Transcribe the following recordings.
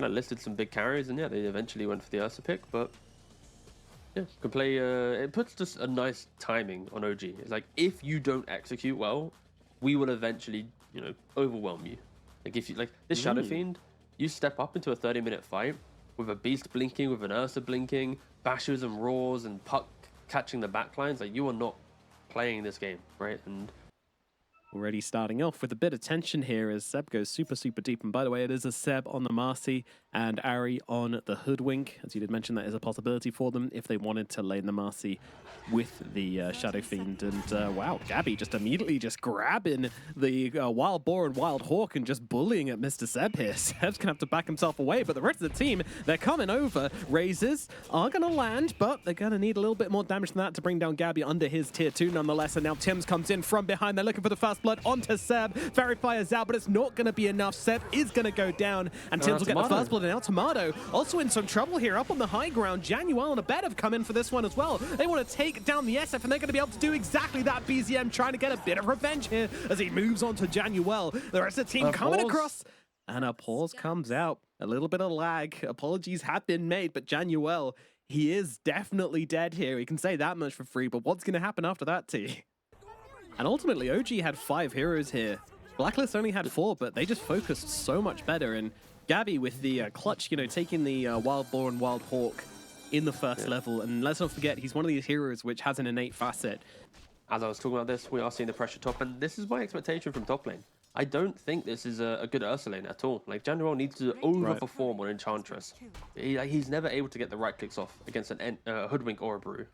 kind of listed some big carries, and yeah, they eventually went for the Ursa pick, but yeah, can play. It puts just a nice timing on OG. It's like, if you don't execute well, we will eventually, you know, overwhelm you. Like, if you like this Shadow Fiend, you step up into a 30-minute fight with a Beast blinking, with an Ursa blinking, bashes and roars, and Puck catching the backlines. Like, you are not playing this game, right? And already starting off with a bit of tension here as Seb goes super, super deep. And by the way, it is a Seb on the Marcy and Ari on the Hoodwink. As you did mention, that is a possibility for them if they wanted to lane the Marcy with the Shadow Fiend. And wow, Gabby just immediately just grabbing the Wild Boar and Wild Hawk and just bullying at Mr. Seb here. Seb's going to have to back himself away, but the rest of the team, they're coming over. Razors are going to land, but they're going to need a little bit more damage than that to bring down Gabby under his tier 2 nonetheless. And now Tims comes in from behind. They're looking for the first blood onto Seb. Verifiers out, but it's not going to be enough. Seb is going to go down, and Tims will get the first blood. And now Tomato also in some trouble here up on the high ground. Januel and Abed have come in for this one as well. They want to take down the SF, and they're going to be able to do exactly that. BZM trying to get a bit of revenge here as he moves on to Januel. The rest of the team coming across, and a pause comes out. A little bit of lag. Apologies have been made, but Januel, he is definitely dead here. We can say that much for free, but what's going to happen after that, T? And ultimately, OG had 5 heroes here. BLACKLIST only had 4, but they just focused so much better. And Gabby with the clutch, you know, taking the Wild Boar and Wild Hawk in the first level. And let's not forget, he's one of these heroes which has an innate facet. As I was talking about this, we are seeing the pressure top, and this is my expectation from top lane. I don't think this is a good Ursa lane at all. Like, Januel needs to overperform on Enchantress. He's never able to get the right clicks off against an Hoodwink or a Brew.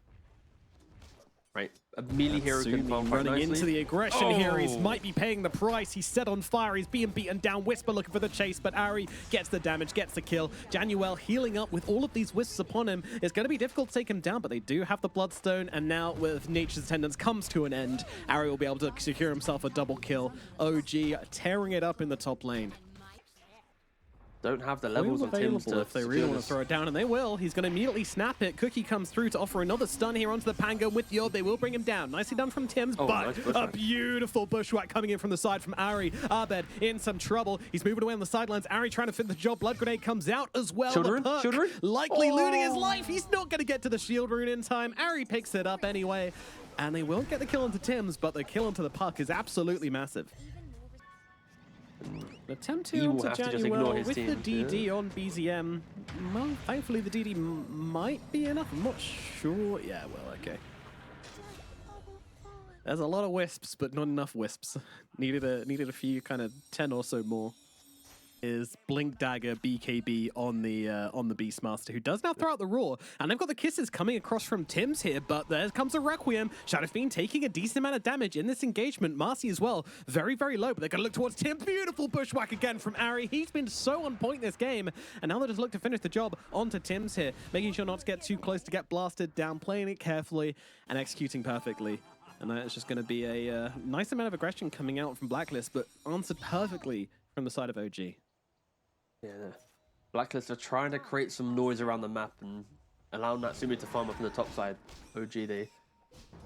Right, a melee hero can farm quite running nicely. Into the aggression here. He might be paying the price. He's set on fire. He's being beaten down. Whisper looking for the chase, but Ari gets the damage, gets the kill. Januel healing up with all of these wisps upon him. It's going to be difficult to take him down, but they do have the Bloodstone, and now with Nature's Attendance comes to an end, Ari will be able to secure himself a double kill. OG tearing it up in the top lane. Don't have the levels on Tims to if they really want to throw it down, and they will. He's going to immediately snap it. Cookie comes through to offer another stun here onto the Pango with the orb. They will bring him down. Nicely done from Tims, but nice a beautiful bushwhack coming in from the side from Ari. Abed in some trouble. He's moving away on the sidelines. Ari trying to fit the job. Blood Grenade comes out as well. Children? Likely looting his life. He's not going to get to the shield rune in time. Ari picks it up anyway, and they won't get the kill onto Tims, but the kill onto the puck is absolutely massive. The attempt here onto Januel with the DD on BZM. Well, thankfully the DD might be enough. I'm not sure. Yeah, well, okay. There's a lot of wisps, but not enough wisps. Needed a few, kind of 10 or so more. Is Blink Dagger BKB on the Beastmaster, who does now throw out the Roar, and they've got the kisses coming across from Tims here, but there comes a Requiem. Shadow Fiend taking a decent amount of damage in this engagement. Marcy as well, very, very low, but they're going to look towards Tims. Beautiful bushwhack again from Ari. He's been so on point this game, and now they just look to finish the job onto Tims here, making sure not to get too close to get blasted down, playing it carefully and executing perfectly. And that's just going to be a nice amount of aggression coming out from BLACKLIST, but answered perfectly from the side of OG. Yeah, BLACKLIST are trying to create some noise around the map and allow Natsumi to farm up on the top side. OG, they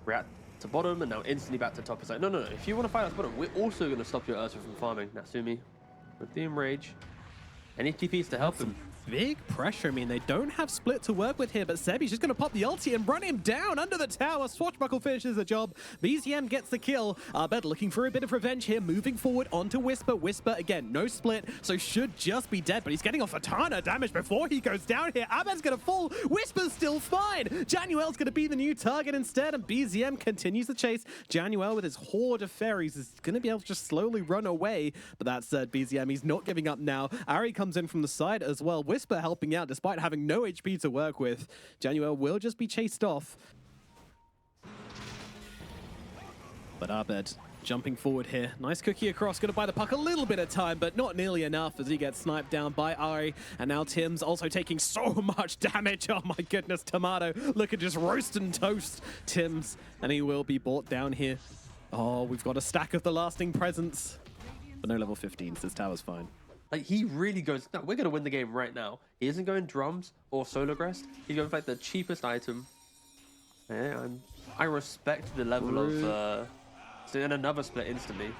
react to bottom and now instantly back to top. It's like, no, if you want to fight us bottom, we're also going to stop your Ursa from farming. Natsumi with the Enrage. Any TPs to help him? Big pressure. I mean, they don't have Split to work with here, but Sebi's just going to pop the ulti and run him down under the tower. Swashbuckle finishes the job. BZM gets the kill. Abed looking for a bit of revenge here, moving forward onto Whisper. Whisper, again, no Split, so should just be dead, but he's getting off a ton of damage before he goes down here. Abed's going to fall. Whisper's still fine. Januel's going to be the new target instead, and BZM continues the chase. Januel with his horde of fairies is going to be able to just slowly run away, but that said, BZM, he's not giving up now. Ari comes in from the side as well. Whisper helping out despite having no HP to work with. Januel will just be chased off. But Abed jumping forward here. Nice cookie across. Going to buy the puck a little bit of time, but not nearly enough as he gets sniped down by Ari. And now Tims also taking so much damage. Oh my goodness, Tomato. Look at just roast and toast Tims. And he will be brought down here. Oh, we've got a stack of the lasting presence. But no level 15s. This tower's fine. Like, he really goes, no, we're going to win the game right now. He isn't going drums or solo grest. He's going for like the cheapest item. Yeah, I respect the level of... so then another split instantly.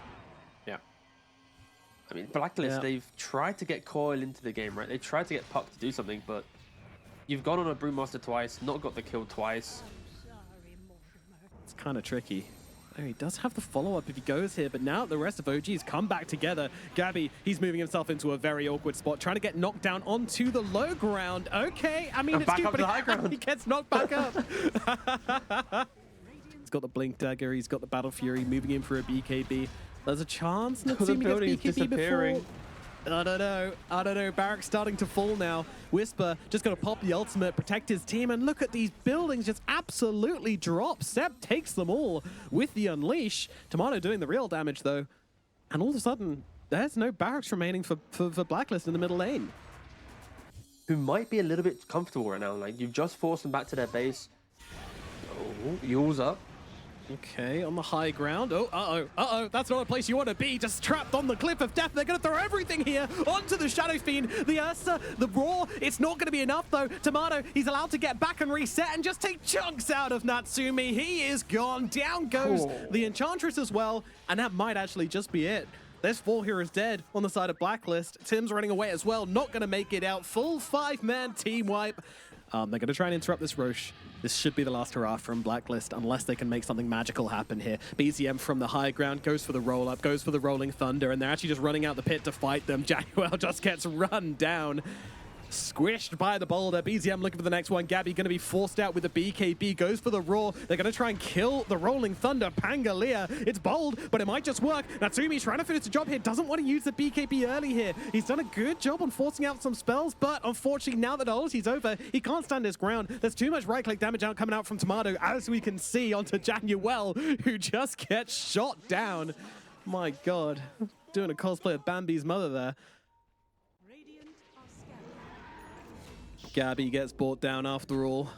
Yeah. I mean, Blacklist, Yeah. they've tried to get Coil into the game, right? They tried to get Puck to do something, but you've gone on a Brewmaster twice, not got the kill twice. It's kind of tricky. Oh, he does have the follow-up if he goes here, but now the rest of OG's come back together. Gabby, he's moving himself into a very awkward spot, trying to get knocked down onto the low ground. Okay, I mean, And it's back cute, up but to the high ground. he gets knocked back up. He's got the Blink Dagger, he's got the Battle Fury, moving in for a BKB. There's a chance Natsumi gets BKB before. I don't know. Barrack's starting to fall now. Whisper just going to pop the ultimate, protect his team, and look at these buildings just absolutely drop. Seb takes them all with the Unleash. Tomato doing the real damage, though. And all of a sudden, there's no Barracks remaining for Blacklist in the middle lane. Who might be a little bit comfortable right now. Like, you've just forced them back to their base. Oh, Yule's up. Okay, on the high ground. Oh, uh-oh. That's not a place you want to be. Just trapped on the cliff of death. They're going to throw everything here onto the Shadow Fiend. The Ursa, the Roar. It's not going to be enough, though. Tomato, he's allowed to get back and reset and just take chunks out of Natsumi. He is gone. Down goes the Enchantress as well. And that might actually just be it. There's 4 heroes dead on the side of Blacklist. Tim's running away as well. Not going to make it out. Full 5-man team wipe. They're going to try and interrupt this Roche. This should be the last hurrah from Blacklist, unless they can make something magical happen here. BZM from the high ground goes for the roll-up, goes for the Rolling Thunder, and they're actually just running out the pit to fight them. Januel just gets run down. Squished by the boulder. BZM looking for the next one. Gabby going to be forced out with the BKB. Goes for the Roar. They're going to try and kill the Rolling Thunder. Pangalia. It's bold, but it might just work. Natsumi's trying to finish the job here. Doesn't want to use the BKB early here. He's done a good job on forcing out some spells, but unfortunately, now that the ulti's over, he can't stand his ground. There's too much right-click damage coming out from Tomato, as we can see, onto Januel, who just gets shot down. My God. Doing a cosplay of Bambi's mother there. Gabby gets brought down after all.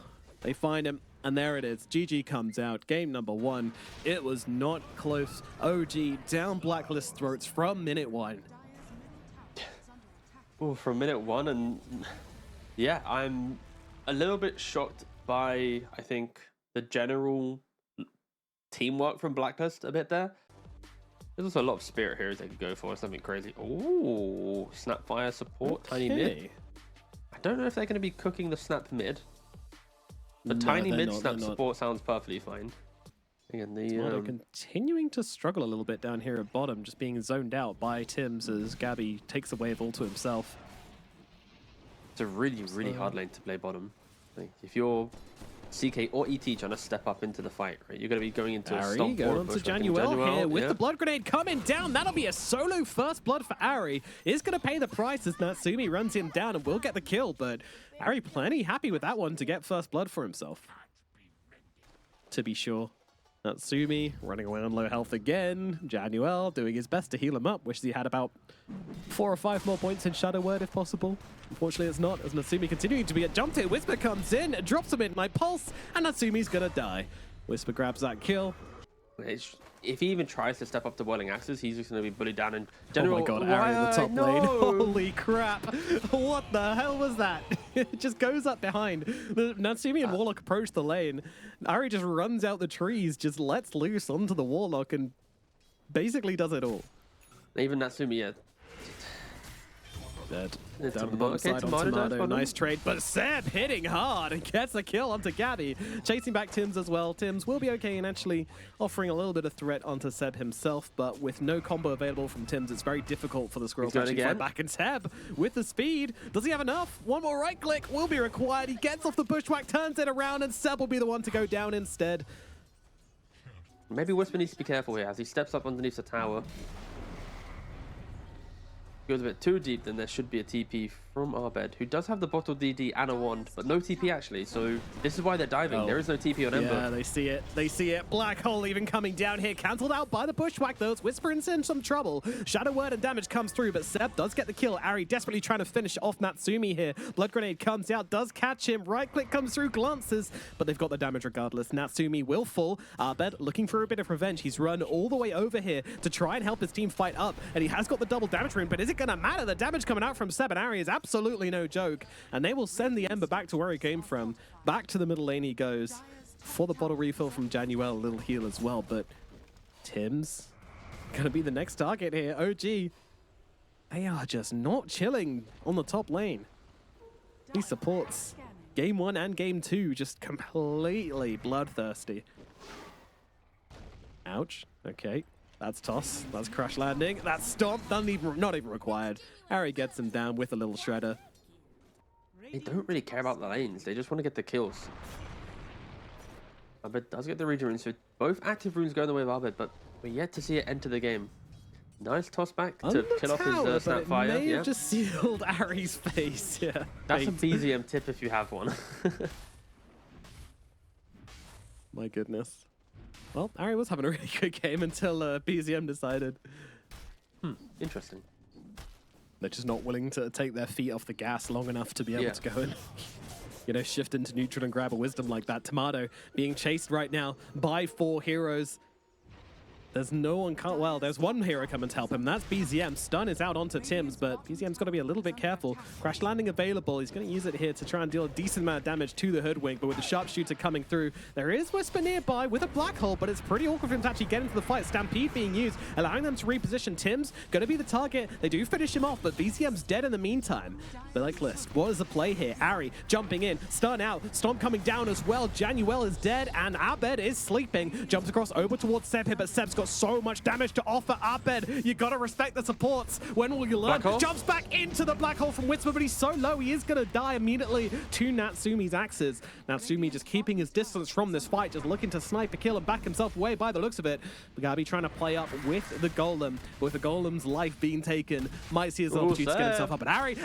They find him, and there it is. GG comes out. Game number 1. It was not close. OG down Blacklist throats from minute 1. Oh, from minute 1, and yeah, I'm a little bit shocked by, I think, the general teamwork from Blacklist a bit there. There's also a lot of spirit heroes they could go for, something crazy. Oh, Snapfire support, tiny mid. I don't know if they're going to be cooking the snap mid. The tiny mid snap support sounds perfectly fine. Again, they're continuing to struggle a little bit down here at bottom, just being zoned out by Tims as Gabby takes the wave all to himself. It's a really hard lane to play bottom. Like, if you're CK or ET trying to step up into the fight, right? You're going to be going into a stomp going on to Januel here with the blood grenade coming down. That'll be a solo first blood for Ari. Is going to pay the price as Natsumi runs him down and will get the kill, but Ari plenty happy with that one to get first blood for himself. To be sure. Natsumi running away on low health again. Januel doing his best to heal him up. Wishes he had about 4 or 5 more points in Shadow Word if possible. Unfortunately, it's not, as Natsumi continuing to be at jump here. Whisper comes in, drops him in my pulse, and Natsumi's gonna die. Whisper grabs that kill. If he even tries to step up to Whirling Axes, he's just going to be bullied down. And General, oh my God, Ari in the top lane. Holy crap. What the hell was that? It just goes up behind. Natsumi and Warlock approach the lane. Ari just runs out the trees, just lets loose onto the Warlock and basically does it all. Even Natsumi, yeah. Dead. It's Down the bottom side on Tomato. Nice trade, but Seb hitting hard and gets a kill onto Gabby. Chasing back Tims as well. Tims will be okay and actually offering a little bit of threat onto Seb himself, but with no combo available from Tims, it's very difficult for the Squirrel to actually fight back. And Seb, with the speed, does he have enough? One more right click will be required. He gets off the bushwhack, turns it around, and Seb will be the one to go down instead. Maybe Whisper needs to be careful here as he steps up underneath the tower. Goes a bit too deep, then there should be a TP from Arbed, who does have the bottle DD and a wand, but no TP actually, so this is why they're diving. There is no TP on Ember. Yeah, they see it. They see it. Black Hole even coming down here. Cancelled out by the bushwhack, though. It's Whisper's in some trouble. Shadow Word and damage comes through, but Seb does get the kill. Ari desperately trying to finish off Natsumi here. Blood Grenade comes out, does catch him. Right click comes through, glances, but they've got the damage regardless. Natsumi will fall. Arbed looking for a bit of revenge. He's run all the way over here to try and help his team fight up, and he has got the double damage rune, but is it going to matter? The damage coming out from Seb and Ari is absolutely no joke, and they will send the Ember back to where he came from. Back to the middle lane he goes for the bottle refill from Januel, a little heal as well, but Tim's gonna be the next target here. OG They are just not chilling on the top lane. These supports, game 1 and game 2, just completely bloodthirsty. Ouch. Okay. That's toss. That's crash landing. That's stomp. Not even required. Ari gets him down with a little shredder. They don't really care about the lanes. They just want to get the kills. Abed does get the regen runes, so both active runes go the way of Abed, but we're yet to see it enter the game. Nice toss back to kill off his Snapfire. May have just sealed Ari's face. Yeah. That's a BZM tip if you have one. My goodness. Well, Ari was having a really good game until BZM decided. Interesting. They're just not willing to take their feet off the gas long enough to be able to go and, you know, shift into neutral and grab a wisdom like that. Tomato being chased right now by 4 heroes. There's no one, well, there's one hero coming to help him. That's BZM. Stun is out onto Tim's, but BZM's got to be a little bit careful. Crash landing available. He's going to use it here to try and deal a decent amount of damage to the Hoodwink, but with the sharpshooter coming through, there is Whisper nearby with a black hole, but it's pretty awkward for him to actually get into the fight. Stampede being used, allowing them to reposition. Tim's going to be the target. They do finish him off, but BZM's dead in the meantime. BLACKLIST, what is the play here? Ari jumping in, stun out, Stomp coming down as well. Januel is dead, and Abed is sleeping. Jumps across over towards Seb here, but Seb's got so much damage to offer. Abed, you gotta respect the supports. When will you learn? Jumps back into the black hole from Whisper, but he's so low he is gonna die immediately to Natsumi's axes. Natsumi just keeping his distance from this fight, just looking to snipe a kill and back himself away by the looks of it. Gabi trying to play up with the Golem, with the Golem's life being taken. Might see his opportunity to get himself up, but Ari,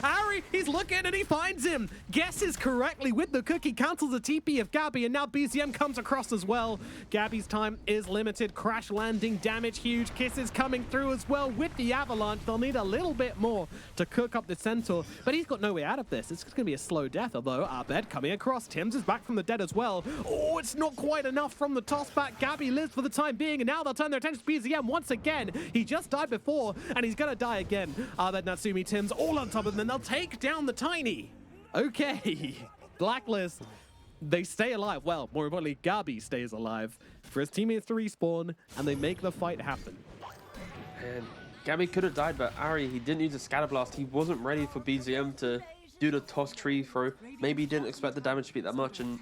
he's looking and he finds him. Guesses correctly with the cookie, cancels the TP of Gabi, and now BZM comes across as well. Gabi's time is limited. Crash landing damage huge. Kisses coming through as well with the avalanche. They'll need a little bit more to cook up the Centaur, but he's got no way out of this. It's going to be a slow death, although Abed coming across. Tim's is back from the dead as well. Oh, it's not quite enough from the toss back. Gabi lives for the time being, and now they'll turn their attention to BZM once again. He just died before, and he's going to die again. Abed, Natsumi, Tim's all on top of them, and they'll take down the Tiny. Okay. BLACKLIST. They stay alive. Well, more importantly, Gabi stays alive for his teammates to respawn, and they make the fight happen. And Gabi could have died, but Ari, he didn't use a scatter blast. He wasn't ready for BZM to do the toss tree throw. Maybe he didn't expect the damage to be that much, and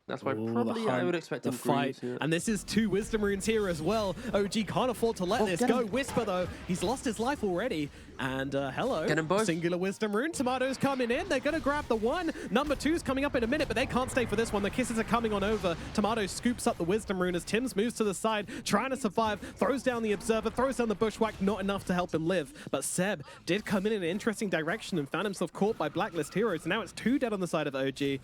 that's why probably I would expect him to fight. And this is 2 wisdom runes here as well. OG can't afford to let this go. Whisper, though, he's lost his life already. And hello, get him both. Singular wisdom rune. Tomatoes coming in. They're going to grab the one. Number 2's coming up in a minute, but they can't stay for this one. The kisses are coming on over. Tomato scoops up the wisdom rune as Tim's moves to the side, trying to survive. Throws down the observer, throws down the bushwhack. Not enough to help him live. But Seb did come in an interesting direction and found himself caught by BLACKLIST heroes. So now it's 2 dead on the side of OG.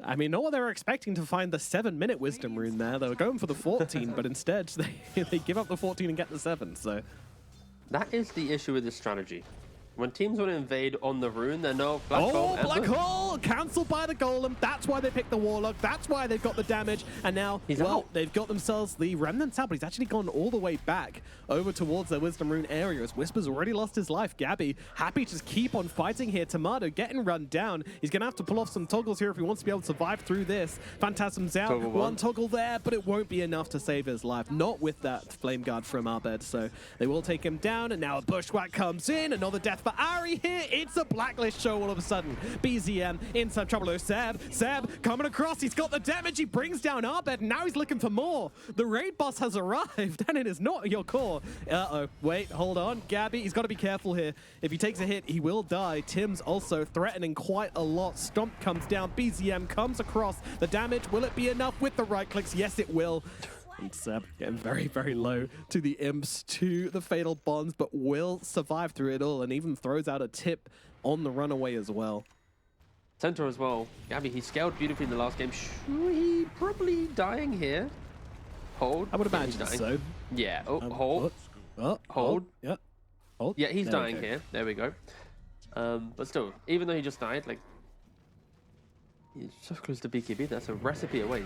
I mean, not what they were expecting to find the 7-minute wisdom rune there. They were going for the 14, but instead they give up the 14 and get the 7. So that is the issue with this strategy. When teams want to invade on the rune, they're no black hole. Oh, black hole! Cancelled by the Golem. That's why they picked the Warlock. That's why they've got the damage. And now, they've got themselves the Remnants out, but he's actually gone all the way back over towards their Wisdom Rune area as Whisper's already lost his life. Gabi, happy to just keep on fighting here. Tomato getting run down. He's going to have to pull off some toggles here if he wants to be able to survive through this. Phantasm's out. One toggle there, but it won't be enough to save his life. Not with that Flame Guard from Abed. So they will take him down, and now a Bushwhack comes in. Another death for Ari here. It's a BLACKLIST show all of a sudden. BZM in some trouble. Oh, Seb coming across. He's got the damage. He brings down Abed, and now he's looking for more. The raid boss has arrived, and it is not your core. Uh-oh. Wait, hold on. Gabi, he's got to be careful here. If he takes a hit, he will die. Tim's also threatening quite a lot. Stomp comes down. BZM comes across. The damage, will it be enough with the right clicks? Yes, it will. And Seb getting very, very low to the imps, to the fatal bonds, but will survive through it all and even throws out a tip on the runaway as well. Centaur as well. Gabi, he scaled beautifully in the last game. He probably dying here. Hold. I would imagine so. Yeah. Oh, hold. Hold. Yeah. Hold. Yeah, he's dying here. There we go. But still, even though he just died, like, he's so close to BKB. That's a recipe away.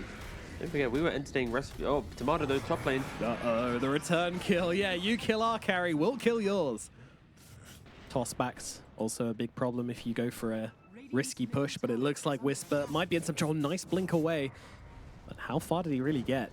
Don't forget, we were entertaining recipe. Oh, Tomato, though, top lane. Uh-oh, the return kill. Yeah, you kill our carry, we'll kill yours. Tossbacks, also a big problem if you go for a risky push, but it looks like Whisper might be in some trouble. Nice blink away. But how far did he really get?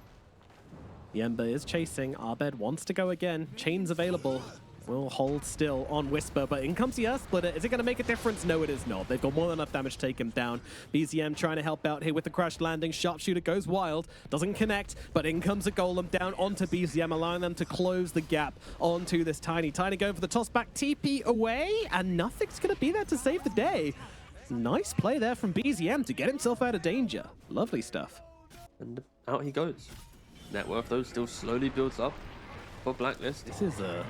The Ember is chasing. Abed wants to go again. Chains available. will hold still on Whisper, but in comes the Earth Splitter. Is it going to make a difference? No, it is not. They've got more than enough damage to take him down. BZM trying to help out here with the crash landing. Sharpshooter goes wild, doesn't connect, but in comes a Golem down onto BZM, allowing them to close the gap onto this Tiny. Tiny going for the toss back, TP away, and nothing's going to be there to save the day. Nice play there from BZM to get himself out of danger. Lovely stuff. And out he goes. Net worth, though, still slowly builds up for Blacklist. This is a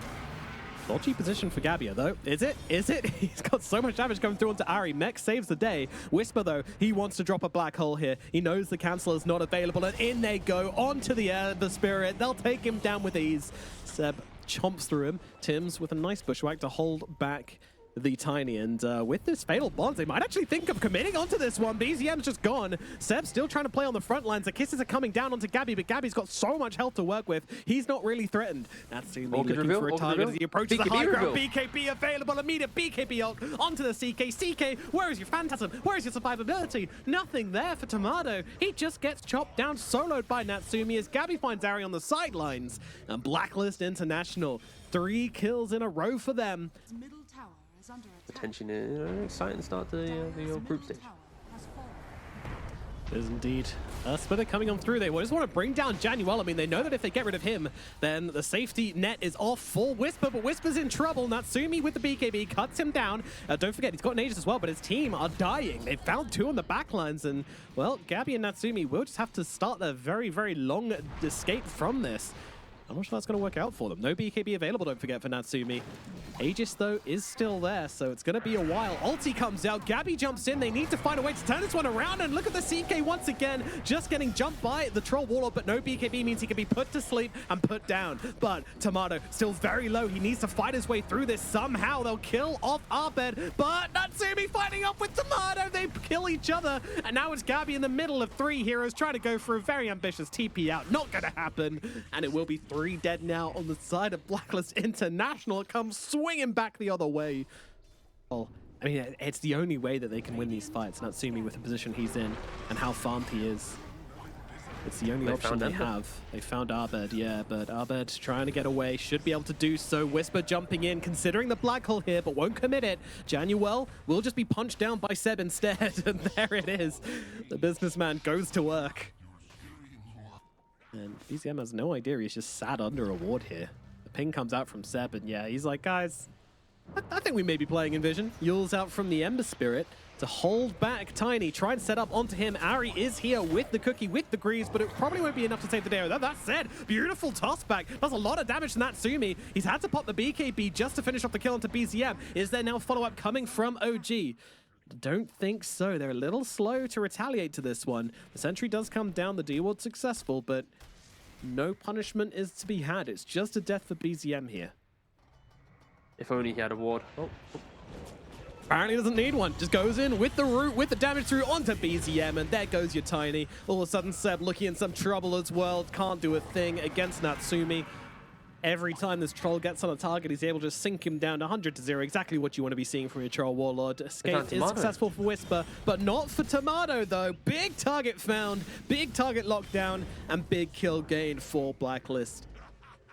dodgy position for Gabia, though. Is it? Is it? He's got so much damage coming through onto Ari. Mech saves the day. Whisper, though, he wants to drop a black hole here. He knows the cancel is not available, and in they go onto the Ember Spirit. They'll take him down with ease. Seb chomps through him. Tim's with a nice bushwhack to hold back the Tiny, and with this fatal bonds, they might actually think of committing onto this one. BZM's just gone. Seb's still trying to play on the front lines. The kisses are coming down onto Gabby, but Gabby's got so much health to work with. He's not really threatened. Natsumi looking for a target as he approaches the high ground. BKB available, immediate BKB ult onto the CK. CK, where is your Phantasm? Where is your survivability? Nothing there for Tomato. He just gets chopped down, soloed by Natsumi as Gabby finds Ari on the sidelines. And Blacklist International, 3 kills in a row for them. Potentially an exciting start to the group stage. There's indeed a Splitter coming on through. They just want to bring down Januel. I mean, they know that if they get rid of him, then the safety net is off for Whisper, but Whisper's in trouble. Natsumi with the BKB cuts him down. Don't forget, he's got an Aegis as well, but his team are dying. They've found 2 on the backlines, and, well, Gabby and Natsumi will just have to start their very, very long escape from this. I'm not sure that's going to work out for them. No BKB available, don't forget, for Natsumi. Aegis, though, is still there, so it's going to be a while. Ulti comes out. Gabby jumps in. They need to find a way to turn this one around, and look at the CK once again, just getting jumped by the Troll Warlord, but no BKB means he can be put to sleep and put down. But Tomato still very low. He needs to fight his way through this somehow. They'll kill off Arbed, but Natsumi fighting up with Tomato. They kill each other, and now it's Gabby in the middle of 3 heroes trying to go for a very ambitious TP out. Not going to happen, and it will be 3 dead now on the side of Blacklist International. It comes swinging back the other way. Well, I mean, it's the only way that they can win these fights. Natsumi with the position he's in and how farmed he is. It's the only option they have. They found Arbed, yeah, but Arbed trying to get away, should be able to do so. Whisper jumping in, considering the black hole here, but won't commit it. Januel will just be punched down by Seb instead, and there it is. The businessman goes to work. And BZM has no idea, he's just sat under a ward here. The ping comes out from Seb, and yeah, he's like, guys, I think we may be playing in Vision. Yule's out from the Ember Spirit to hold back Tiny, try and set up onto him. Ari is here with the cookie, with the greaves, but it probably won't be enough to save the day. That said, beautiful toss back. Does a lot of damage to Natsumi. He's had to pop the BKB just to finish off the kill onto BZM. Is there now follow-up coming from OG? Don't think so. They're a little slow to retaliate to this one. The sentry does come down, the D-ward's successful, but no punishment is to be had. It's just a death for BZM here. If only he had a ward. Oh. Apparently doesn't need one. Just goes in with the root, with the damage through onto BZM, and there goes your Tiny. All of a sudden, Seb looking in some trouble as well. Can't do a thing against Natsumi. Every time this troll gets on a target, he's able to sink him down to 100-0. Exactly what you want to be seeing from your troll warlord. Escape is successful for Whisper, but not for Tomato, though. Big target found, big target lockdown, and big kill gain for Blacklist.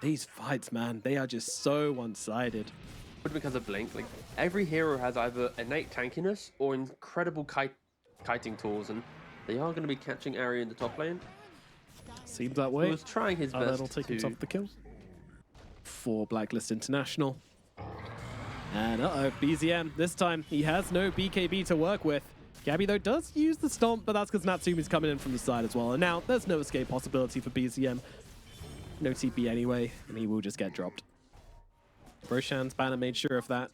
These fights, man, they are just so one-sided. Because of Blink, like every hero has either innate tankiness or incredible kiting tools, and they are going to be catching Ari in the top lane. Seems that way. He was trying his best. That'll take himself the kill for Blacklist International. And BZM, this time he has no BKB to work with. Gabby, though, does use the stomp, but that's because Natsumi's coming in from the side as well. And now there's no escape possibility for BZM. No TP anyway, and he will just get dropped. Roshan's banner made sure of that.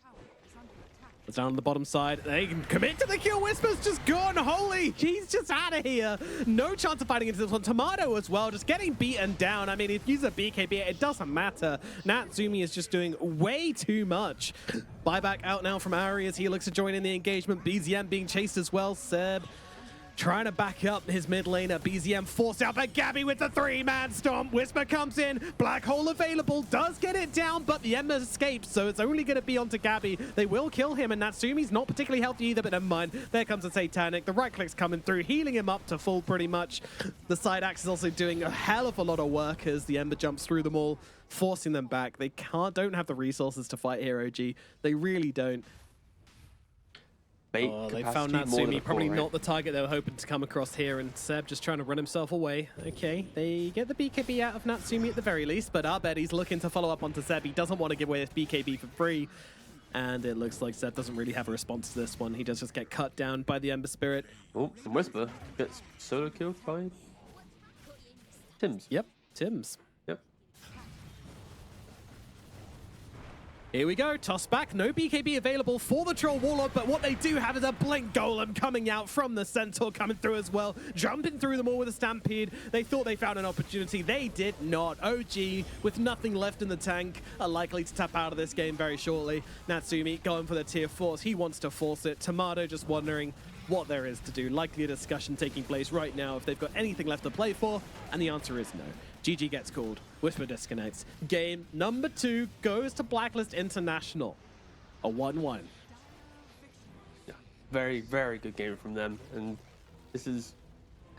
It's down on the bottom side. They can commit to the kill. Whisper's just gone. Holy, he's just out of here. No chance of fighting into this one. Tomato as well, just getting beaten down. I mean, if you use a BKB, it doesn't matter. Natsumi is just doing way too much. Buyback out now from Ari as he looks to join in the engagement. BZM being chased as well. Seb trying to back up his mid laner. BZM forced out by Gabby with the 3-man stomp. Whisper comes in, Black Hole available, does get it down, but the Ember escapes, so it's only going to be onto Gabby. They will kill him, and Natsumi's not particularly healthy either, but never mind. There comes a Satanic. The right click's coming through, healing him up to full pretty much. The side axe is also doing a hell of a lot of work as the Ember jumps through them all, forcing them back. They don't have the resources to fight here, OG. They really don't. They found Natsumi, probably not the target they were hoping to come across here, and Seb just trying to run himself away. Okay, they get the BKB out of Natsumi at the very least, but I bet he's looking to follow up onto Seb. He doesn't want to give away his BKB for free, and it looks like Seb doesn't really have a response to this one. He does just get cut down by the Ember Spirit. Oh, and Whisper gets solo killed by Tims. Yep, Tims. Yep. Here we go, toss back, no BKB available for the Troll Warlord, but what they do have is a Blink Golem coming out from the Centaur, coming through as well, jumping through them all with a Stampede. They thought they found an opportunity, they did not. OG, with nothing left in the tank, are likely to tap out of this game very shortly. Natsumi going for the tier 4s, he wants to force it. Tomato just wondering what there is to do. Likely a discussion taking place right now if they've got anything left to play for, and the answer is no. GG gets called. Whisper disconnects. Game number 2 goes to Blacklist International. A 1-1. Yeah, very, very good game from them. And this is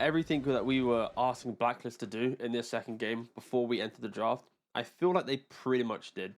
everything that we were asking Blacklist to do in their second game before we entered the draft. I feel like they pretty much did.